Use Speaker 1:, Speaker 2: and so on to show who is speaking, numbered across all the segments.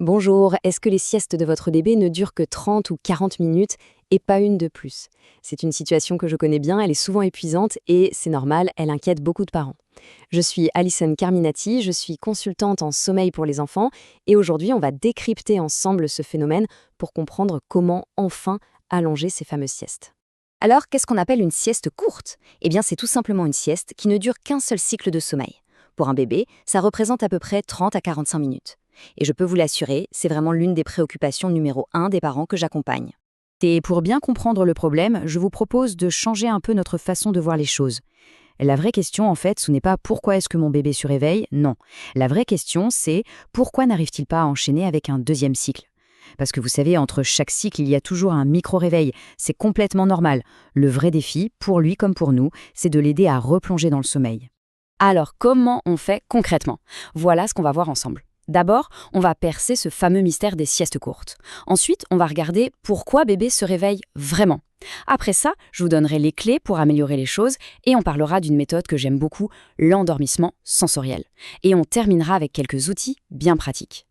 Speaker 1: Bonjour, est-ce que les siestes de votre bébé ne durent que 30 ou 40 minutes et pas une de plus? C'est une situation que je connais bien, elle est souvent épuisante et c'est normal, elle inquiète beaucoup de parents. Je suis Alison Carminati, je suis consultante en sommeil pour les enfants et aujourd'hui on va décrypter ensemble ce phénomène pour comprendre comment enfin allonger ces fameuses siestes. Alors, qu'est-ce qu'on appelle une sieste courte? Eh bien, c'est tout simplement une sieste qui ne dure qu'un seul cycle de sommeil. Pour un bébé, ça représente à peu près 30 à 45 minutes. Et je peux vous l'assurer, c'est vraiment l'une des préoccupations numéro 1 des parents que j'accompagne. Et pour bien comprendre le problème, je vous propose de changer un peu notre façon de voir les choses. La vraie question, en fait, ce n'est pas pourquoi est-ce que mon bébé se réveille, non. La vraie question, c'est pourquoi n'arrive-t-il pas à enchaîner avec un deuxième cycle? Parce que vous savez, entre chaque cycle, il y a toujours un micro-réveil. C'est complètement normal. Le vrai défi, pour lui comme pour nous, c'est de l'aider à replonger dans le sommeil. Alors, comment on fait concrètement? Voilà ce qu'on va voir ensemble. D'abord, on va percer ce fameux mystère des siestes courtes. Ensuite, on va regarder pourquoi bébé se réveille vraiment. Après ça, je vous donnerai les clés pour améliorer les choses et on parlera d'une méthode que j'aime beaucoup, l'endormissement sensoriel. Et on terminera avec quelques outils bien pratiques.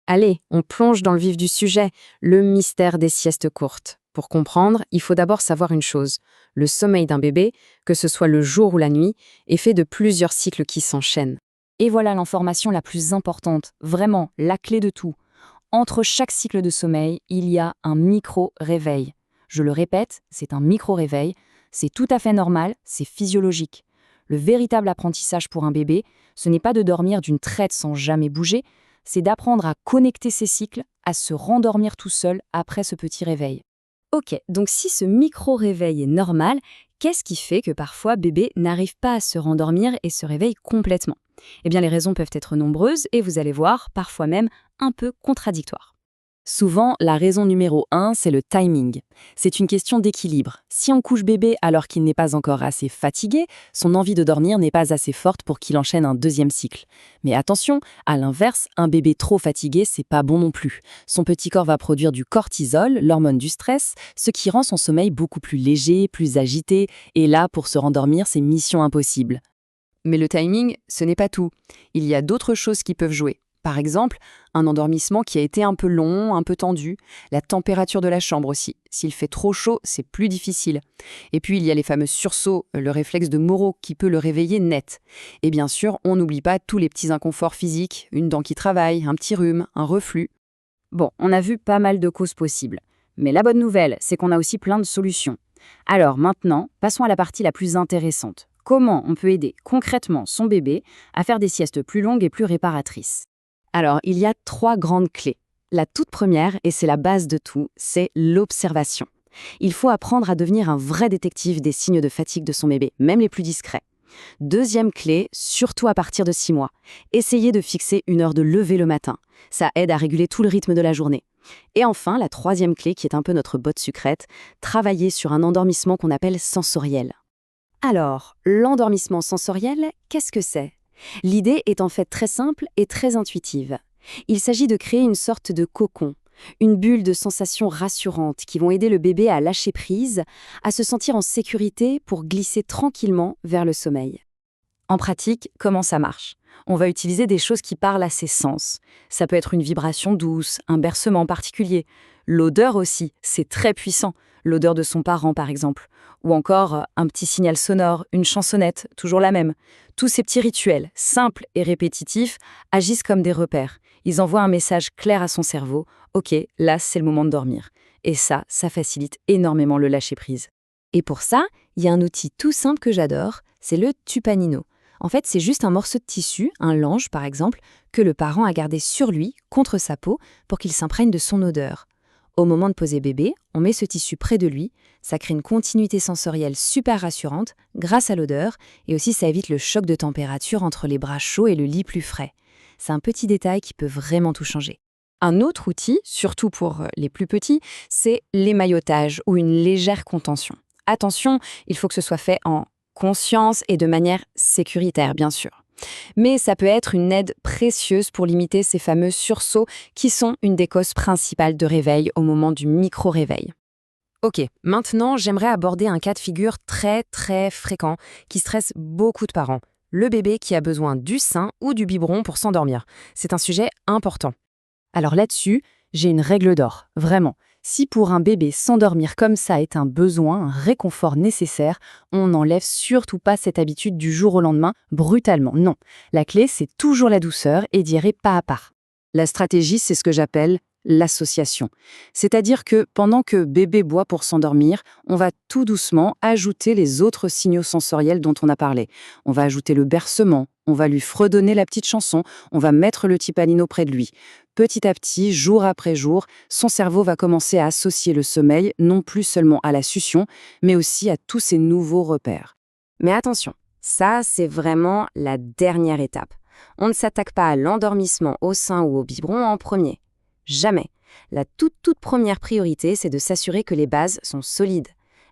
Speaker 1: Allez, on plonge dans le vif du sujet, le mystère des siestes courtes. Pour comprendre, il faut d'abord savoir une chose. Le sommeil d'un bébé, que ce soit le jour ou la nuit, est fait de plusieurs cycles qui s'enchaînent. Et voilà l'information la plus importante, vraiment la clé de tout. Entre chaque cycle de sommeil, il y a un micro-réveil. Je le répète, c'est un micro-réveil, c'est tout à fait normal, c'est physiologique. Le véritable apprentissage pour un bébé, ce n'est pas de dormir d'une traite sans jamais bouger, c'est d'apprendre à connecter ses cycles, à se rendormir tout seul après ce petit réveil. Ok, donc si ce micro-réveil est normal, qu'est-ce qui fait que parfois bébé n'arrive pas à se rendormir et se réveille complètement? Eh bien les raisons peuvent être nombreuses et vous allez voir, parfois même un peu contradictoires. Souvent, la raison numéro 1, c'est le timing. C'est une question d'équilibre. Si on couche bébé alors qu'il n'est pas encore assez fatigué, son envie de dormir n'est pas assez forte pour qu'il enchaîne un deuxième cycle. Mais attention, à l'inverse, un bébé trop fatigué, c'est pas bon non plus. Son petit corps va produire du cortisol, l'hormone du stress, ce qui rend son sommeil beaucoup plus léger, plus agité, et là, pour se rendormir, c'est mission impossible. Mais le timing, ce n'est pas tout. Il y a d'autres choses qui peuvent jouer. Par exemple, un endormissement qui a été un peu long, un peu tendu, la température de la chambre aussi. S'il fait trop chaud, c'est plus difficile. Et puis, il y a les fameux sursauts, le réflexe de Moro qui peut le réveiller net. Et bien sûr, on n'oublie pas tous les petits inconforts physiques, une dent qui travaille, un petit rhume, un reflux. Bon, on a vu pas mal de causes possibles. Mais la bonne nouvelle, c'est qu'on a aussi plein de solutions. Alors maintenant, passons à la partie la plus intéressante. Comment on peut aider concrètement son bébé à faire des siestes plus longues et plus réparatrices? Alors, il y a 3 grandes clés. La toute première, et c'est la base de tout, c'est l'observation. Il faut apprendre à devenir un vrai détective des signes de fatigue de son bébé, même les plus discrets. Deuxième clé, surtout à partir de 6 mois. Essayez de fixer une heure de lever le matin. Ça aide à réguler tout le rythme de la journée. Et enfin, la troisième clé, qui est un peu notre botte secrète, travailler sur un endormissement qu'on appelle sensoriel. Alors, l'endormissement sensoriel, qu'est-ce que c'est? L'idée est en fait très simple et très intuitive. Il s'agit de créer une sorte de cocon, une bulle de sensations rassurantes qui vont aider le bébé à lâcher prise, à se sentir en sécurité pour glisser tranquillement vers le sommeil. En pratique, comment ça marche? On va utiliser des choses qui parlent à ses sens. Ça peut être une vibration douce, un bercement particulier. L'odeur aussi, c'est très puissant. L'odeur de son parent, par exemple. Ou encore un petit signal sonore, une chansonnette, toujours la même. Tous ces petits rituels, simples et répétitifs, agissent comme des repères. Ils envoient un message clair à son cerveau. Ok, là, c'est le moment de dormir. Et ça facilite énormément le lâcher-prise. Et pour ça, il y a un outil tout simple que j'adore, c'est le Tupanino. En fait, c'est juste un morceau de tissu, un lange par exemple, que le parent a gardé sur lui, contre sa peau, pour qu'il s'imprègne de son odeur. Au moment de poser bébé, on met ce tissu près de lui, ça crée une continuité sensorielle super rassurante grâce à l'odeur, et aussi ça évite le choc de température entre les bras chauds et le lit plus frais. C'est un petit détail qui peut vraiment tout changer. Un autre outil, surtout pour les plus petits, c'est l'émaillotage ou une légère contention. Attention, il faut que ce soit fait en conscience et de manière sécuritaire, bien sûr. Mais ça peut être une aide précieuse pour limiter ces fameux sursauts qui sont une des causes principales de réveil au moment du micro-réveil. Ok, maintenant j'aimerais aborder un cas de figure très fréquent qui stresse beaucoup de parents. Le bébé qui a besoin du sein ou du biberon pour s'endormir. C'est un sujet important.
Speaker 2: Alors là-dessus, j'ai une règle d'or, vraiment. Si pour un bébé s'endormir comme ça est un besoin, un réconfort nécessaire, on n'enlève surtout pas cette habitude du jour au lendemain, brutalement. Non, la clé c'est toujours la douceur et d'y aller pas à pas. La stratégie, c'est ce que j'appelle l'association. C'est-à-dire que pendant que bébé boit pour s'endormir, on va tout doucement ajouter les autres signaux sensoriels dont on a parlé. On va ajouter le bercement, on va lui fredonner la petite chanson, on va mettre le tipanino près de lui. Petit à petit, jour après jour, son cerveau va commencer à associer le sommeil non plus seulement à la succion, mais aussi à tous ces nouveaux repères.
Speaker 1: Mais attention, ça, c'est vraiment la dernière étape. On ne s'attaque pas à l'endormissement au sein ou au biberon en premier. Jamais. La toute première priorité, c'est de s'assurer que les bases sont solides.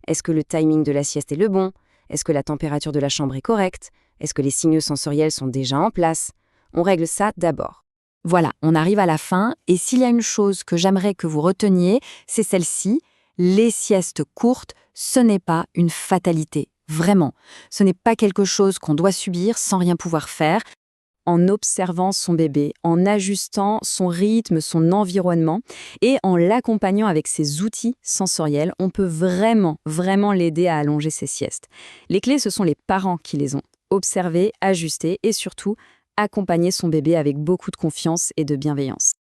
Speaker 1: Est-ce que le timing de la sieste est le bon? Est-ce que la température de la chambre est correcte? Est-ce que les signaux sensoriels sont déjà en place? On règle ça d'abord.
Speaker 2: Voilà, on arrive à la fin, et s'il y a une chose que j'aimerais que vous reteniez, c'est celle-ci. Les siestes courtes, ce n'est pas une fatalité. Vraiment. Ce n'est pas quelque chose qu'on doit subir sans rien pouvoir faire. En observant son bébé, en ajustant son rythme, son environnement et en l'accompagnant avec ses outils sensoriels, on peut vraiment l'aider à allonger ses siestes. Les clés, ce sont les parents qui les ont. Observer, ajuster et surtout accompagner son bébé avec beaucoup de confiance et de bienveillance.